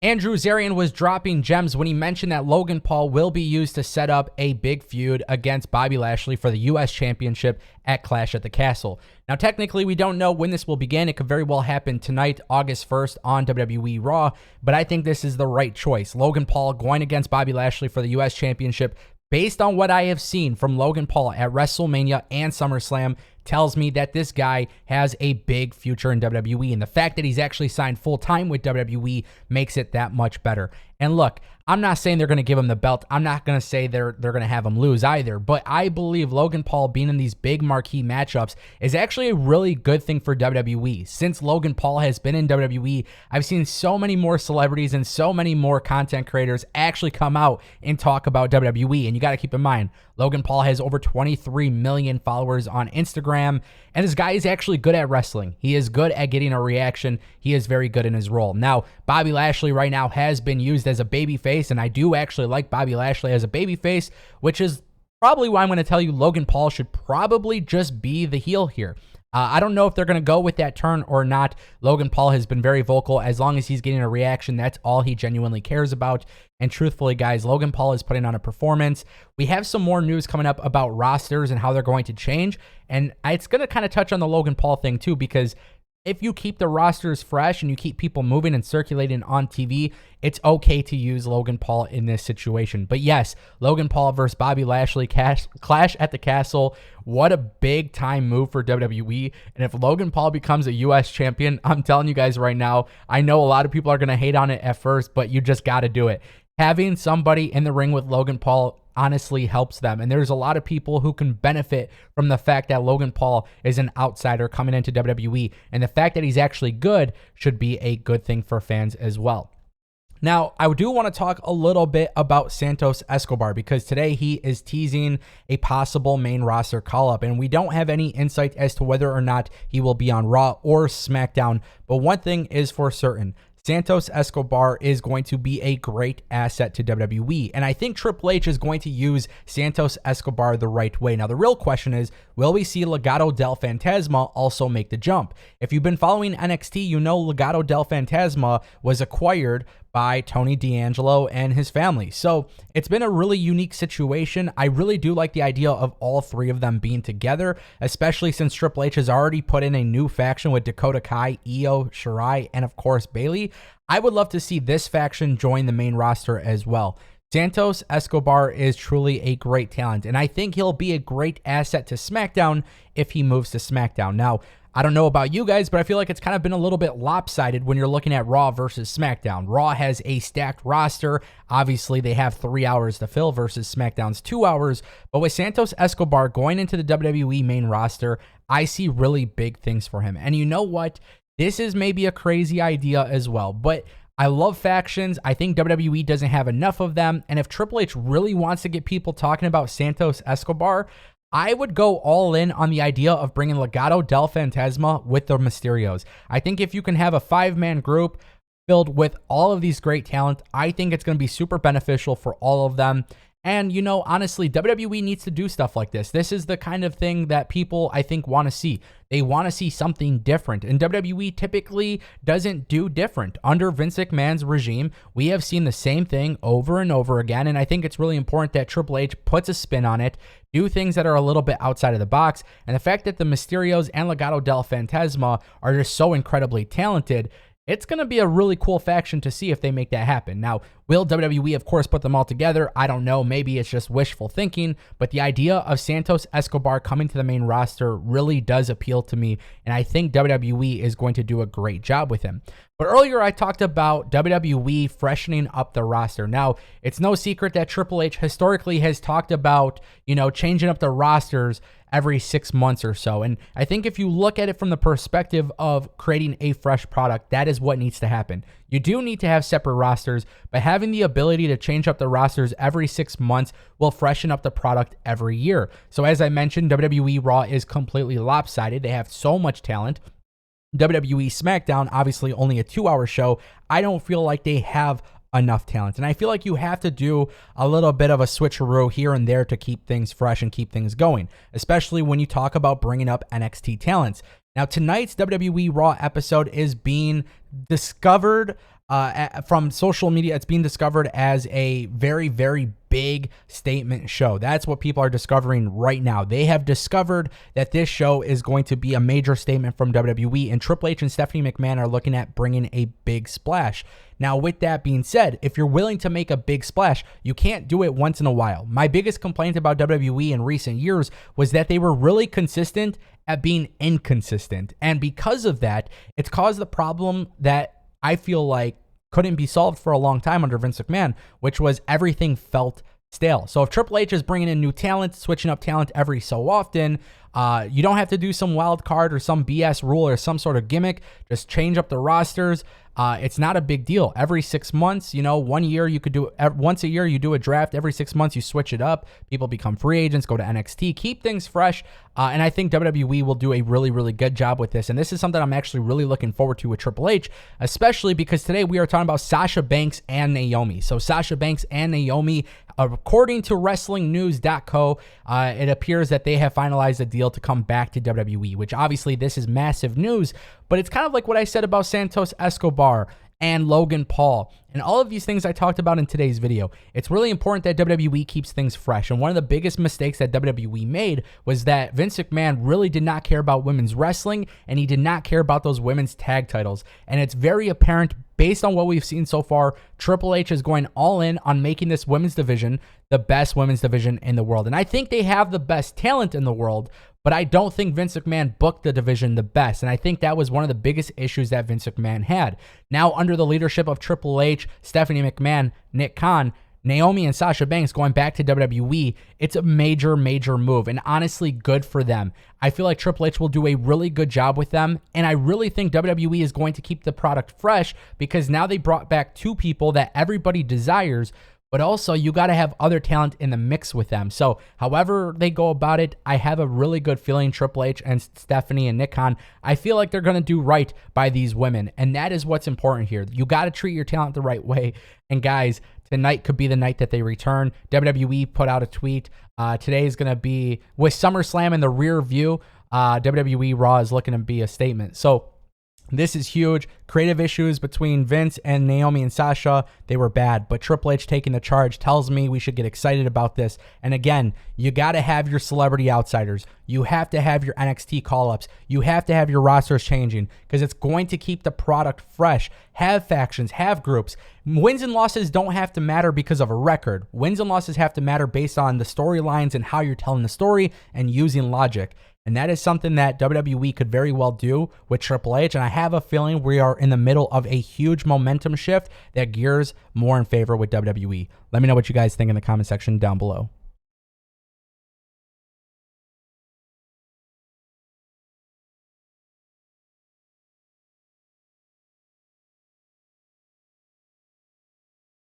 Andrew Zarian was dropping gems when he mentioned that Logan Paul will be used to set up a big feud against Bobby Lashley for the U.S. Championship at Clash at the Castle. Now, technically, we don't know when this will begin. It could very well happen tonight, August 1st on WWE Raw, but I think this is the right choice. Logan Paul going against Bobby Lashley for the U.S. Championship, based on what I have seen from Logan Paul at WrestleMania and SummerSlam, tells me that this guy has a big future in WWE, and the fact that he's actually signed full-time with WWE makes it that much better. And look, I'm not saying they're going to give him the belt. I'm not going to say they're going to have him lose either, but I believe Logan Paul being in these big marquee matchups is actually a really good thing for WWE. Since Logan Paul has been in WWE, I've seen so many more celebrities and so many more content creators actually come out and talk about WWE. And you got to keep in mind, Logan Paul has over 23 million followers on Instagram, and this guy is actually good at wrestling. He is good at getting a reaction. He is very good in his role. Now, Bobby Lashley right now has been used as a babyface, and I do actually like Bobby Lashley as a babyface, which is probably why I'm going to tell you Logan Paul should probably just be the heel here. I don't know if they're going to go with that turn or not. Logan Paul has been very vocal. As long as he's getting a reaction, that's all he genuinely cares about. And truthfully, guys, Logan Paul is putting on a performance. We have some more news coming up about rosters and how they're going to change. And it's going to kind of touch on the Logan Paul thing too, because if you keep the rosters fresh and you keep people moving and circulating on TV, it's okay to use Logan Paul in this situation. But yes, Logan Paul versus Bobby Lashley clash at the Castle. What a big time move for WWE. And if Logan Paul becomes a U.S. champion, I'm telling you guys right now, I know a lot of people are going to hate on it at first, but you just got to do it. Having somebody in the ring with Logan Paul honestly helps them. And there's a lot of people who can benefit from the fact that Logan Paul is an outsider coming into WWE. And the fact that he's actually good should be a good thing for fans as well. Now, I do want to talk a little bit about Santos Escobar, because today he is teasing a possible main roster call-up, and we don't have any insight as to whether or not he will be on Raw or SmackDown. But one thing is for certain, Santos Escobar is going to be a great asset to WWE, and I think Triple H is going to use Santos Escobar the right way. Now, the real question is, will we see Legado del Fantasma also make the jump? If you've been following NXT, you know Legado del Fantasma was acquired by Tony D'Angelo and his family. So it's been a really unique situation. I really do like the idea of all three of them being together, especially since Triple H has already put in a new faction with Dakota Kai, Io Shirai, and of course Bayley. I would love to see this faction join the main roster as well. Santos Escobar is truly a great talent, and I think he'll be a great asset to SmackDown if he moves to SmackDown. Now, I don't know about you guys, but I feel like it's kind of been a little bit lopsided when you're looking at Raw versus SmackDown. Raw has a stacked roster. Obviously, they have 3 hours to fill versus SmackDown's 2 hours. But with Santos Escobar going into the WWE main roster, I see really big things for him. And you know what? This is maybe a crazy idea as well, but I love factions. I think WWE doesn't have enough of them. And if Triple H really wants to get people talking about Santos Escobar, I would go all in on the idea of bringing Legado del Fantasma with the Mysterios. I think if you can have a 5-man group filled with all of these great talent, I think it's going to be super beneficial for all of them. And, you know, honestly, WWE needs to do stuff like this. This is the kind of thing that people, I think, want to see. They want to see something different. And WWE typically doesn't do different. Under Vince McMahon's regime, we have seen the same thing over and over again. And I think it's really important that Triple H puts a spin on it, do things that are a little bit outside of the box. And the fact that the Mysterios and Legado del Fantasma are just so incredibly talented, it's going to be a really cool faction to see if they make that happen. Now, will WWE, of course, put them all together? I don't know. Maybe it's just wishful thinking, but the idea of Santos Escobar coming to the main roster really does appeal to me, and I think WWE is going to do a great job with him. But earlier, I talked about WWE freshening up the roster. Now, it's no secret that Triple H historically has talked about, you know, changing up the rosters every 6 months or so. And I think if you look at it from the perspective of creating a fresh product, that is what needs to happen. You do need to have separate rosters, but having the ability to change up the rosters every 6 months will freshen up the product every year. So as I mentioned, WWE Raw is completely lopsided. They have so much talent. WWE SmackDown, obviously only a 2-hour show. I don't feel like they have enough talent. And I feel like you have to do a little bit of a switcheroo here and there to keep things fresh and keep things going, especially when you talk about bringing up NXT talents. Now, tonight's WWE Raw episode is being discovered from social media, it's being discovered as a very, very big statement show. That's what people are discovering right now. They have discovered that this show is going to be a major statement from WWE, and Triple H and Stephanie McMahon are looking at bringing a big splash. Now, with that being said, if you're willing to make a big splash, you can't do it once in a while. My biggest complaint about WWE in recent years was that they were really consistent at being inconsistent. And because of that, it's caused the problem that I feel like couldn't be solved for a long time under Vince McMahon, which was everything felt stale. So if Triple H is bringing in new talent, switching up talent every so often, you don't have to do some wild card or some BS rule or some sort of gimmick. Just change up the rosters. It's not a big deal. Every 6 months, 1 year you could do once a year you do a draft. Every 6 months you switch it up. People become free agents, go to NXT, keep things fresh. And I think WWE will do a really, really good job with this. And this is something I'm actually really looking forward to with Triple H, especially because today we are talking about Sasha Banks and Naomi. So Sasha Banks and Naomi, according to WrestlingNews.co, it appears that they have finalized a deal to come back to WWE, which obviously this is massive news, but it's kind of like what I said about Santos, Escobar, and Logan Paul, and all of these things I talked about in today's video. It's really important that WWE keeps things fresh, and one of the biggest mistakes that WWE made was that Vince McMahon really did not care about women's wrestling, and he did not care about those women's tag titles, and it's very apparent based on what we've seen so far. Triple H is going all in on making this women's division the best women's division in the world, and I think they have the best talent in the world, but I don't think Vince McMahon booked the division the best, and I think that was one of the biggest issues that Vince McMahon had. Now, under the leadership of Triple H, Stephanie McMahon, Nick Khan, Naomi and Sasha Banks going back to WWE, it's a major, major move, and honestly, good for them. I feel like Triple H will do a really good job with them, and I really think WWE is going to keep the product fresh because now they brought back two people that everybody desires, but also you got to have other talent in the mix with them. So however they go about it, I have a really good feeling Triple H and Stephanie and Nick Khan, I feel like they're going to do right by these women. And that is what's important here. You got to treat your talent the right way. And guys, tonight could be the night that they return. WWE put out a tweet. Today is going to be, with SummerSlam in the rear view, WWE Raw is looking to be a statement. So this is huge. Creative issues between Vince and Naomi and Sasha, they were bad. But Triple H taking the charge tells me we should get excited about this. And again, you got to have your celebrity outsiders. You have to have your NXT call-ups. You have to have your rosters changing because it's going to keep the product fresh. Have factions, have groups. Wins and losses don't have to matter because of a record. Wins and losses have to matter based on the storylines and how you're telling the story and using logic. And that is something that WWE could very well do with Triple H. And I have a feeling we are in the middle of a huge momentum shift that gears more in favor with WWE. Let me know what you guys think in the comment section down below.